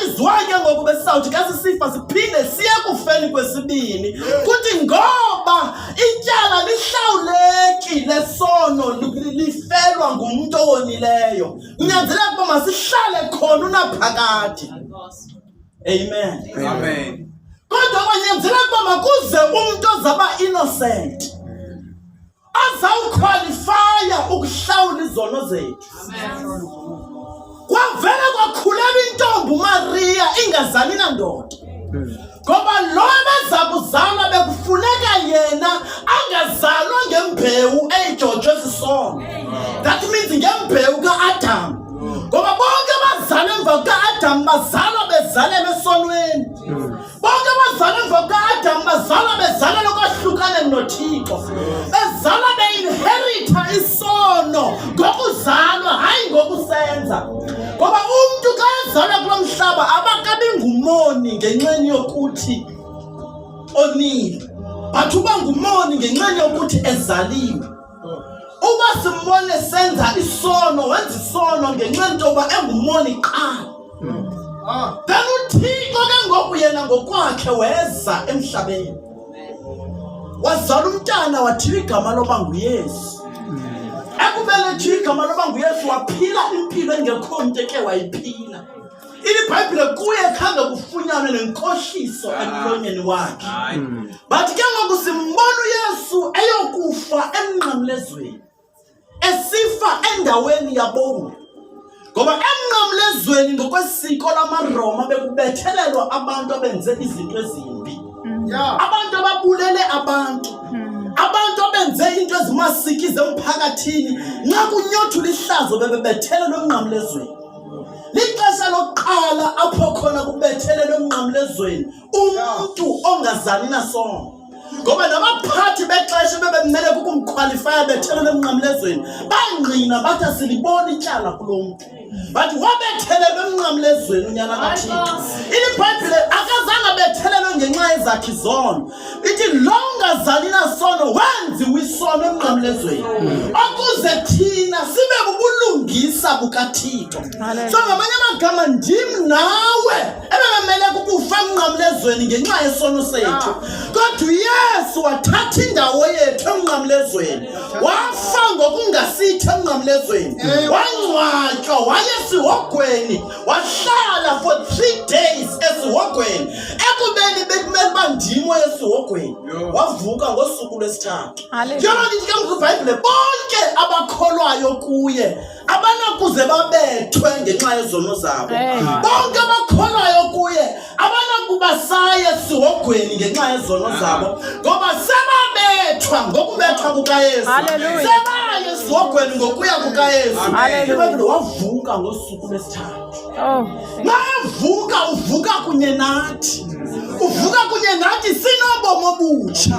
That is why ke ngoku besawuthi xa sisifa siphinde siye kufeni kwesibini kuthi ngoba ityala lihlawuleki lesono lifelwa ngumuntu owonileyo. Kunyanzeleka ukuba masihlale khona unaphakade. Amen. Amen. Kodwa kwanyanzeleka ukuba makuze umuntu ozaba innocent azawuqualifya ukuhlawula izono zethu. Kwavele kwakhulela intombi uMaria ingazali nandoda. Ngoba lo ebeza kuzala bekufuneka yena angazalwa ngembewu edyojwe sisono. That means ngembewu kaAdam. Ngoba bonke abazalwa emva kaAdam bazalwa bezalela esonweni. Bonke abazalwa emva kaAdam bazalwa bezalela ukwahlukana noThixo. Bezalwa beinherita isono ngokuzalwa hayi ngokusenza. Ngoba umuntu xa ezalwa kulo mhlaba abakabi ngumoni ngenxeni yokuthi onile. But uba ngumoni ngenxeni yokuthi ezaliwe. Uba simbone senza isono wenza isono ngenxeni ntoba engumoni qha. Then uThixo ke ngoku yena ngokwakhe weza emhlabeni. Wazala umntana wathiwa igama loba nguYesu. Ekubelethwa igama loba nguYesu waphila impilo engekho umuntu eke wayiphila. IBhayibhile kuye khange kufunyanwe nenkohliso emlonyeni wakhe. But ke ngoku simbona uYesu eyokufa emnqamlezweni. Esifa endaweni yabomi. Ngoba emnqamlezweni ngokwesiko lamaRoma bekubethelelwa abantu abenze izinto ezimbi. Abantu ababulele abantu. Abantu abenze into ezimasikize emphakathini nxa kunyothula ihlazo bebethelelwa emnqamlezweni. Lixesha lokuqala apho khona kubethelelwa emnqamlezweni umuntu ongazali nasono. Ngoba nabaphathi bexesha bebemele ukumqualifya bethelelwa emnqamlezweni bangqina bathi asilibona ityala kulo muntu. But wabethelelwa emnqamlezweni unyana kaThixo. IBhayibhile akazange bethelelwe ngenxa yezakhe izono. Ithi lo ongazali nasono wenziwe isono emnqamlezweni ukuze thina sibe bubulungisa bukaThixo. So ngamanye amagama ndim nawe ebemele ukufa emnqamlezweni ngenxa yesono sethu. Kodwa uYesu wathatha indawo yethu emnqamlezweni. Wafa ngokungasithi emnqamlezweni. Wangcwatywa wayesihogweni. Wahlala for 3 days esihogweni. Ekubeni bekumele bandimo esihogweni. Wavuka ngosuku lwesithathu. Yona lithi ke ngokwebhayibhile bonke abakholwayo kuye abanakuze babethwe ngenxa yezono zabo. Bonke abakholwayo kuye abanakuba saya esihogweni ngenxa yezono zabo. Ngoba sebabethwa ngokubethwa kukaYesu. Sebaye esihogweni ngokuya kukaYesu. IBhayibhile wavuka ngosuku lwesithathu. Mavuka uvuka kunye nathi. Uvuka kunye nathi sinobomi obutsha.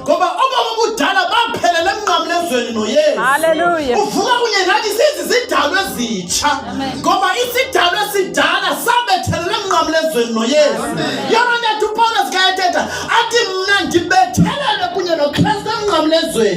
Ngoba obomi obudala baphelela emnqamlezweni noYesu. Uvuka kunye nathi sizizidalwa ezitsha. Ngoba isidalwa esidala sabethelela emnqamlezweni noYesu. Yona nto uPaulus kayethetha athi mna ndibethelele kunye noKristu emnqamlezweni.